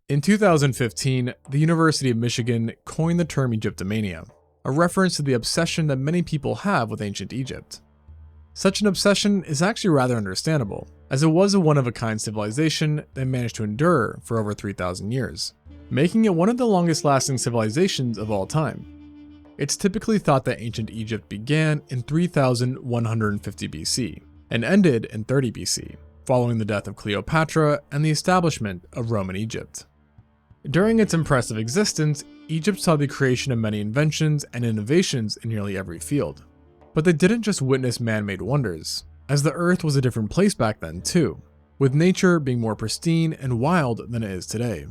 In 2015, the University of Michigan coined the term Egyptomania, a reference to the obsession that many people have with ancient Egypt. Such an obsession is actually rather understandable, as it was a one-of-a-kind civilization that managed to endure for over 3,000 years, making it one of the longest-lasting civilizations of all time. It's typically thought that ancient Egypt began in 3150 BC and ended in 30 BC, following the death of Cleopatra and the establishment of Roman Egypt. During its impressive existence, Egypt saw the creation of many inventions and innovations in nearly every field. But they didn't just witness man-made wonders, as the earth was a different place back then too, with nature being more pristine and wild than it is today.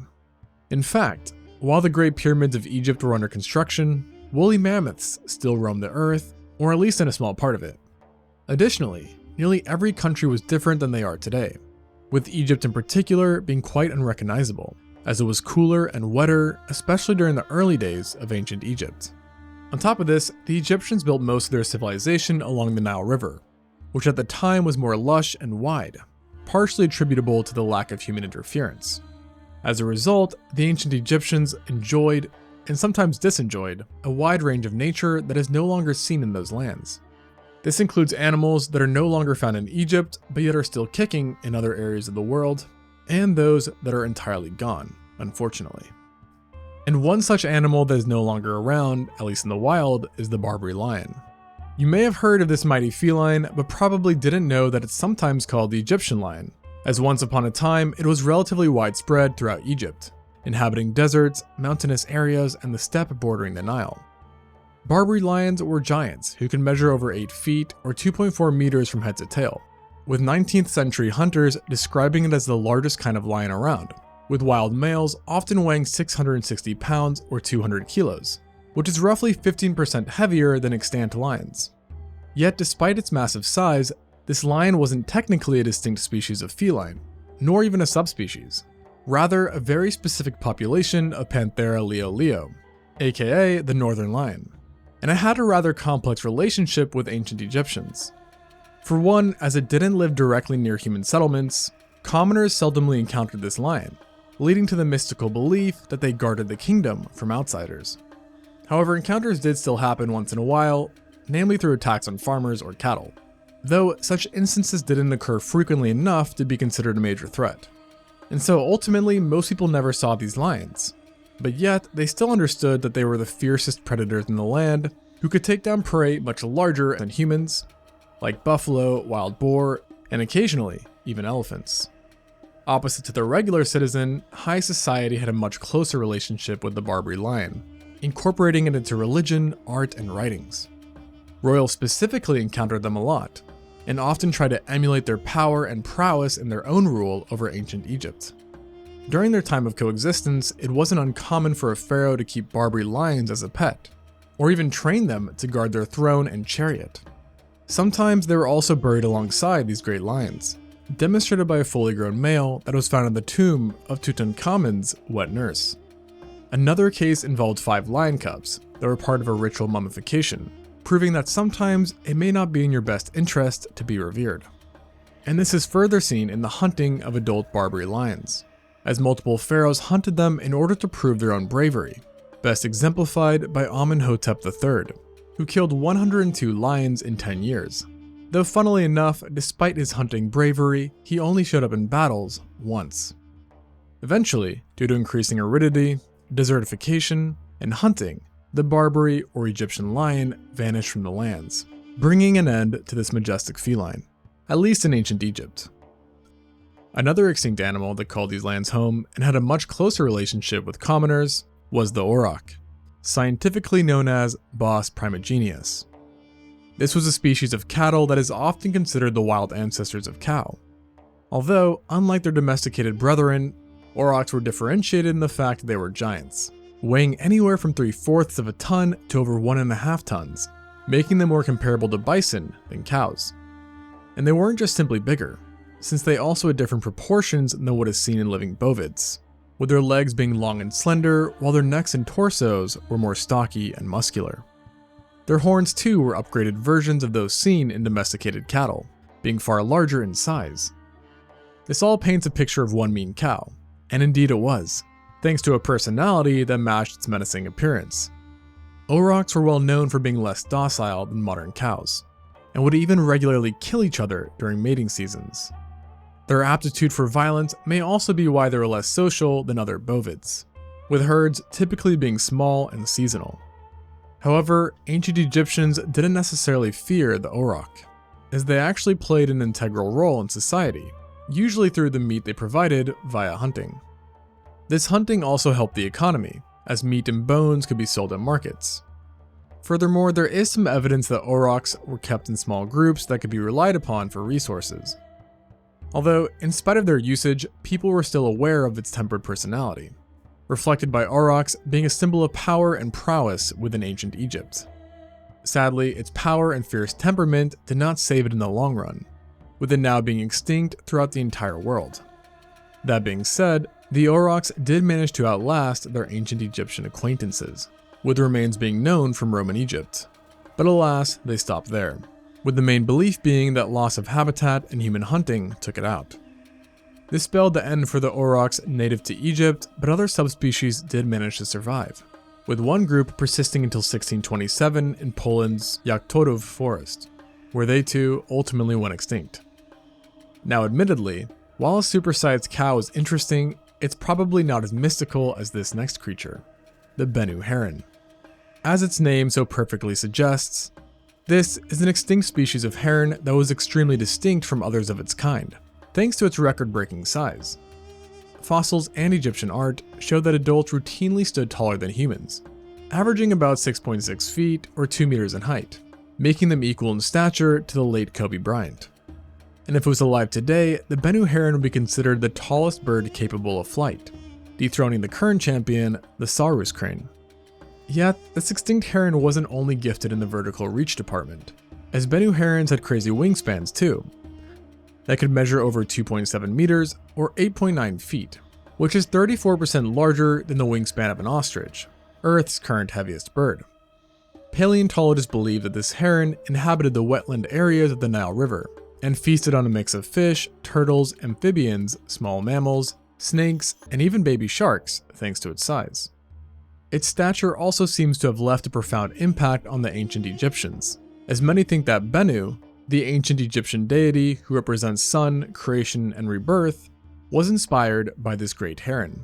In fact, while the Great Pyramids of Egypt were under construction, woolly mammoths still roamed the earth, or at least in a small part of it. Additionally, nearly every country was different than they are today, with Egypt in particular being quite unrecognizable, as it was cooler and wetter, especially during the early days of ancient Egypt. On top of this, the Egyptians built most of their civilization along the Nile River, which at the time was more lush and wide, partially attributable to the lack of human interference. As a result, the ancient Egyptians enjoyed, and sometimes disenjoyed, a wide range of nature that is no longer seen in those lands. This includes animals that are no longer found in Egypt, but yet are still kicking in other areas of the world, and those that are entirely gone, unfortunately. And one such animal that is no longer around, at least in the wild, is the Barbary lion. You may have heard of this mighty feline, but probably didn't know that it's sometimes called the Egyptian lion, as once upon a time it was relatively widespread throughout Egypt, inhabiting deserts, mountainous areas, and the steppe bordering the Nile. Barbary lions were giants who can measure over 8 feet or 2.4 meters from head to tail, with 19th century hunters describing it as the largest kind of lion around, with wild males often weighing 660 pounds or 200 kilos, which is roughly 15% heavier than extant lions. Yet despite its massive size, this lion wasn't technically a distinct species of feline, nor even a subspecies, rather a very specific population of Panthera leo leo, aka the northern lion, and it had a rather complex relationship with ancient Egyptians. For one, as it didn't live directly near human settlements, commoners seldomly encountered this lion, leading to the mystical belief that they guarded the kingdom from outsiders. However, encounters did still happen once in a while, namely through attacks on farmers or cattle, though such instances didn't occur frequently enough to be considered a major threat. And so ultimately, most people never saw these lions, but yet they still understood that they were the fiercest predators in the land who could take down prey much larger than humans, like buffalo, wild boar, and occasionally even elephants. Opposite to the regular citizen, high society had a much closer relationship with the Barbary lion, incorporating it into religion, art, and writings. Royals specifically encountered them a lot, and often tried to emulate their power and prowess in their own rule over ancient Egypt. During their time of coexistence, it wasn't uncommon for a pharaoh to keep Barbary lions as a pet, or even train them to guard their throne and chariot. Sometimes they were also buried alongside these great lions, demonstrated by a fully grown male that was found in the tomb of Tutankhamun's wet nurse. Another case involved 5 lion cubs that were part of a ritual mummification, proving that sometimes it may not be in your best interest to be revered. And this is further seen in the hunting of adult Barbary lions, as multiple pharaohs hunted them in order to prove their own bravery, best exemplified by Amenhotep III, who killed 102 lions in 10 years. Though funnily enough, despite his hunting bravery, he only showed up in battles once. Eventually, due to increasing aridity, desertification, and hunting, the Barbary or Egyptian lion vanished from the lands, bringing an end to this majestic feline, at least in ancient Egypt. Another extinct animal that called these lands home and had a much closer relationship with commoners was the auroch, scientifically known as Bos primigenius. This was a species of cattle that is often considered the wild ancestors of cow. Although, unlike their domesticated brethren, aurochs were differentiated in the fact that they were giants, weighing anywhere from 3/4 of a ton to over 1.5 tons, making them more comparable to bison than cows. And they weren't just simply bigger, since they also had different proportions than what is seen in living bovids, with their legs being long and slender, while their necks and torsos were more stocky and muscular. Their horns too were upgraded versions of those seen in domesticated cattle, being far larger in size. This all paints a picture of one mean cow, and indeed it was. thanks to a personality that matched its menacing appearance. Aurochs were well known for being less docile than modern cows, and would even regularly kill each other during mating seasons. Their aptitude for violence may also be why they were less social than other bovids, with herds typically being small and seasonal. However, ancient Egyptians didn't necessarily fear the auroch, as they actually played an integral role in society, usually through the meat they provided via hunting. This hunting also helped the economy, as meat and bones could be sold at markets. Furthermore, there is some evidence that aurochs were kept in small groups that could be relied upon for resources. Although, in spite of their usage, people were still aware of its tempered personality, reflected by aurochs being a symbol of power and prowess within ancient Egypt. Sadly, its power and fierce temperament did not save it in the long run, with it now being extinct throughout the entire world. That being said, the aurochs did manage to outlast their ancient Egyptian acquaintances, with remains being known from Roman Egypt. But alas, they stopped there, with the main belief being that loss of habitat and human hunting took it out. This spelled the end for the aurochs native to Egypt, but other subspecies did manage to survive, with one group persisting until 1627 in Poland's Jaktorów forest, where they too ultimately went extinct. Now admittedly, while a supersized cow is interesting, it's probably not as mystical as this next creature, the Bennu heron. As its name so perfectly suggests, this is an extinct species of heron that was extremely distinct from others of its kind, thanks to its record-breaking size. Fossils and Egyptian art show that adults routinely stood taller than humans, averaging about 6.6 feet or 2 meters in height, making them equal in stature to the late Kobe Bryant. And if it was alive today, the Bennu heron would be considered the tallest bird capable of flight, dethroning the current champion, the Saurus crane. Yet, this extinct heron wasn't only gifted in the vertical reach department, as Bennu herons had crazy wingspans too, that could measure over 2.7 meters or 8.9 feet, which is 34% larger than the wingspan of an ostrich, Earth's current heaviest bird. Paleontologists believe that this heron inhabited the wetland areas of the Nile River, and feasted on a mix of fish, turtles, amphibians, small mammals, snakes, and even baby sharks, thanks to its size. Its stature also seems to have left a profound impact on the ancient Egyptians, as many think that Bennu, the ancient Egyptian deity who represents sun, creation, and rebirth, was inspired by this great heron,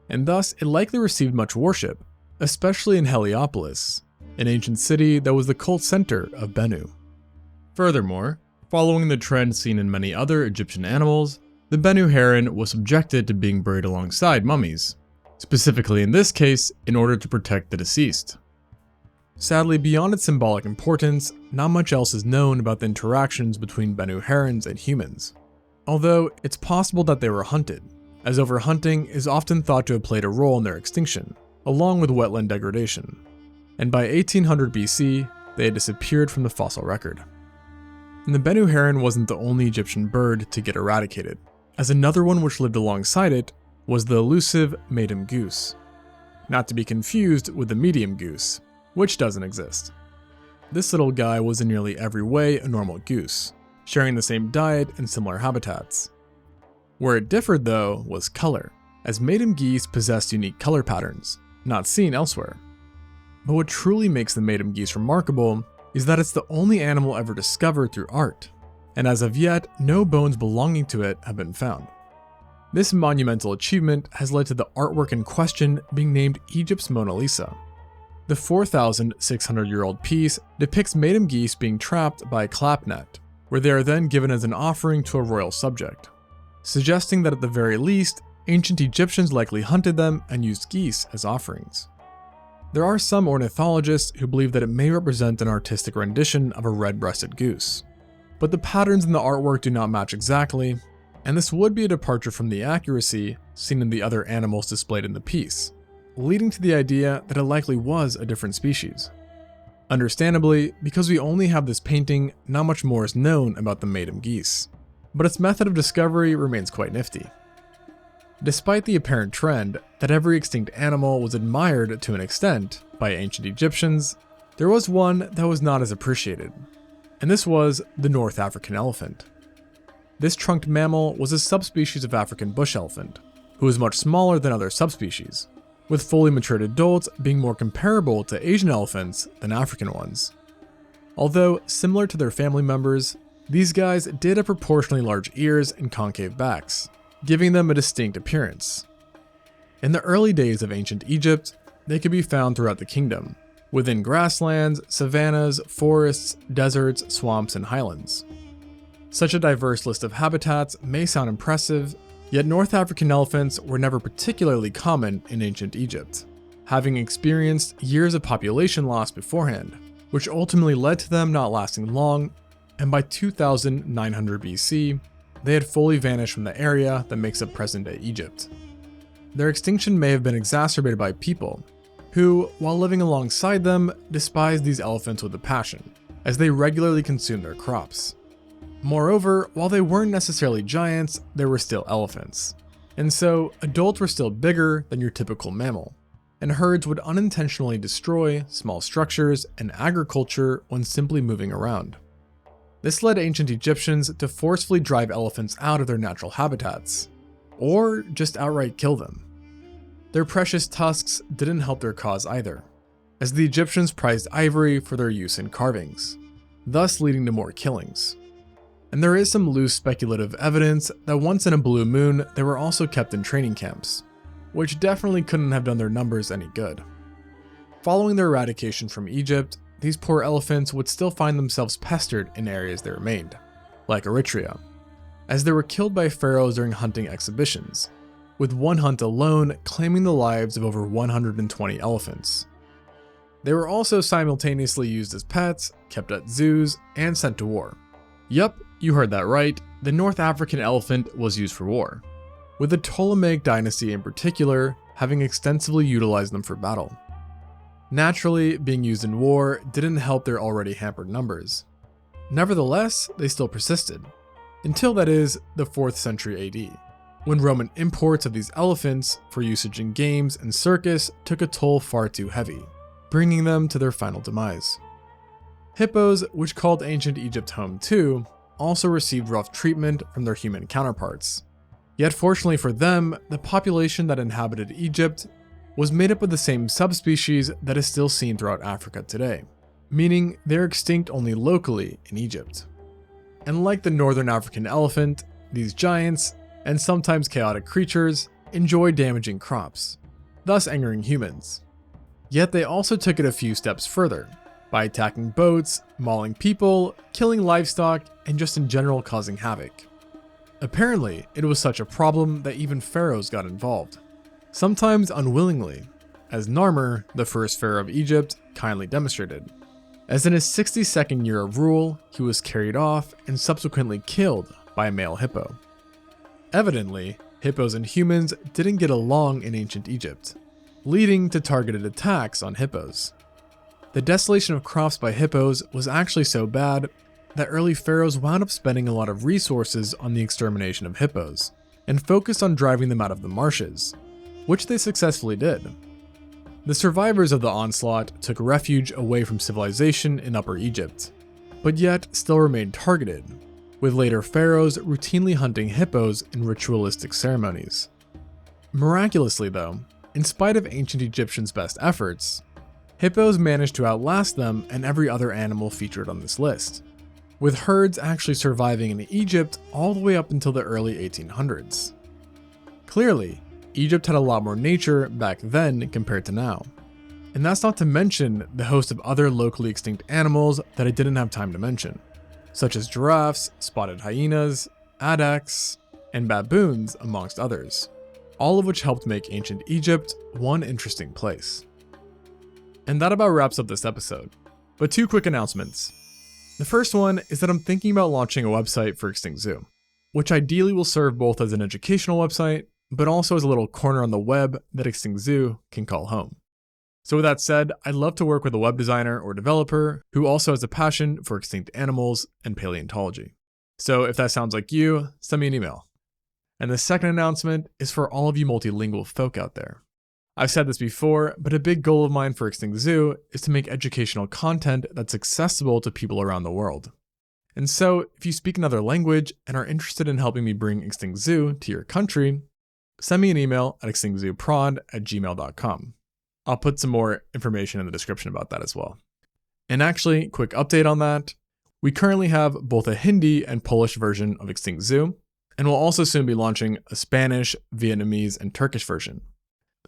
and thus it likely received much worship, especially in Heliopolis, an ancient city that was the cult center of Bennu. Furthermore, following the trend seen in many other Egyptian animals, the Bennu heron was subjected to being buried alongside mummies, specifically in this case in order to protect the deceased. Sadly, beyond its symbolic importance, not much else is known about the interactions between Bennu herons and humans, although it's possible that they were hunted, as overhunting is often thought to have played a role in their extinction, along with wetland degradation, and by 1800 BC, they had disappeared from the fossil record. And the Bennu heron wasn't the only Egyptian bird to get eradicated, as another one which lived alongside it was the elusive maiden goose, not to be confused with the medium goose, which doesn't exist. This little guy was in nearly every way a normal goose, sharing the same diet and similar habitats. Where it differed though was color, as maiden geese possessed unique color patterns, not seen elsewhere. But what truly makes the maiden geese remarkable is that it's the only animal ever discovered through art, and as of yet, no bones belonging to it have been found. This monumental achievement has led to the artwork in question being named Egypt's Mona Lisa. The 4,600-year-old piece depicts maiden geese being trapped by a clap net, where they are then given as an offering to a royal subject, suggesting that at the very least, ancient Egyptians likely hunted them and used geese as offerings. There are some ornithologists who believe that it may represent an artistic rendition of a red-breasted goose, but the patterns in the artwork do not match exactly, and this would be a departure from the accuracy seen in the other animals displayed in the piece, leading to the idea that it likely was a different species. Understandably, because we only have this painting, not much more is known about the maiden geese, but its method of discovery remains quite nifty. Despite the apparent trend that every extinct animal was admired to an extent by ancient Egyptians, there was one that was not as appreciated, and this was the North African elephant. This trunked mammal was a subspecies of African bush elephant, who is much smaller than other subspecies, with fully matured adults being more comparable to Asian elephants than African ones. Although similar to their family members, these guys did have proportionally large ears and concave backs, giving them a distinct appearance. In the early days of ancient Egypt, they could be found throughout the kingdom, within grasslands, savannas, forests, deserts, swamps, and highlands. Such a diverse list of habitats may sound impressive, yet North African elephants were never particularly common in ancient Egypt, having experienced years of population loss beforehand, which ultimately led to them not lasting long, and by 2900 BC, they had fully vanished from the area that makes up present-day Egypt. Their extinction may have been exacerbated by people, who, while living alongside them, despised these elephants with a passion, as they regularly consumed their crops. Moreover, while they weren't necessarily giants, they were still elephants, and so adults were still bigger than your typical mammal, and herds would unintentionally destroy small structures and agriculture when simply moving around. This led ancient Egyptians to forcefully drive elephants out of their natural habitats, or just outright kill them. Their precious tusks didn't help their cause either, as the Egyptians prized ivory for their use in carvings, thus leading to more killings. And there is some loose speculative evidence that once in a blue moon, they were also kept in training camps, which definitely couldn't have done their numbers any good. Following their eradication from Egypt, these poor elephants would still find themselves pestered in areas they remained, like Eritrea, as they were killed by pharaohs during hunting exhibitions, with one hunt alone claiming the lives of over 120 elephants. They were also simultaneously used as pets, kept at zoos, and sent to war. Yup, you heard that right, the North African elephant was used for war, with the Ptolemaic dynasty in particular having extensively utilized them for battle. Naturally, being used in war didn't help their already hampered numbers. Nevertheless, they still persisted, until that is, the 4th century AD, when Roman imports of these elephants for usage in games and circus took a toll far too heavy, bringing them to their final demise. Hippos, which called ancient Egypt home too, also received rough treatment from their human counterparts. Yet fortunately for them, the population that inhabited Egypt was made up of the same subspecies that is still seen throughout Africa today, meaning they're extinct only locally in Egypt. And like the northern African elephant, these giants, and sometimes chaotic creatures, enjoy damaging crops, thus angering humans. Yet they also took it a few steps further, by attacking boats, mauling people, killing livestock, and just in general causing havoc. Apparently, it was such a problem that even pharaohs got involved, sometimes unwillingly, as Narmer, the first pharaoh of Egypt, kindly demonstrated, as in his 62nd year of rule, he was carried off and subsequently killed by a male hippo. Evidently, hippos and humans didn't get along in ancient Egypt, leading to targeted attacks on hippos. The desolation of crops by hippos was actually so bad that early pharaohs wound up spending a lot of resources on the extermination of hippos, and focused on driving them out of the marshes, which they successfully did. The survivors of the onslaught took refuge away from civilization in Upper Egypt, but yet still remained targeted, with later pharaohs routinely hunting hippos in ritualistic ceremonies. Miraculously though, in spite of ancient Egyptians' best efforts, hippos managed to outlast them and every other animal featured on this list, with herds actually surviving in Egypt all the way up until the early 1800s. Clearly, Egypt had a lot more nature back then compared to now. And that's not to mention the host of other locally extinct animals that I didn't have time to mention, such as giraffes, spotted hyenas, addax, and baboons, amongst others, all of which helped make ancient Egypt one interesting place. And that about wraps up this episode. But 2 quick announcements. The first one is that I'm thinking about launching a website for ExtinctZoo, which ideally will serve both as an educational website, but also as a little corner on the web that ExtinctZoo can call home. So with that said, I'd love to work with a web designer or developer who also has a passion for extinct animals and paleontology. So if that sounds like you, send me an email. And the second announcement is for all of you multilingual folk out there. I've said this before, but a big goal of mine for ExtinctZoo is to make educational content that's accessible to people around the world. And so, if you speak another language and are interested in helping me bring ExtinctZoo to your country, send me an email at extinctzooprod@gmail.com. I'll put some more information in the description about that as well. And actually, quick update on that. We currently have both a Hindi and Polish version of ExtinctZoo, and we'll also soon be launching a Spanish, Vietnamese, and Turkish version.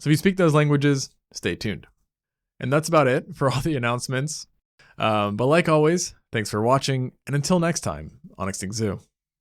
So if you speak those languages, stay tuned. And that's about it for all the announcements. But like always, thanks for watching, and until next time on ExtinctZoo.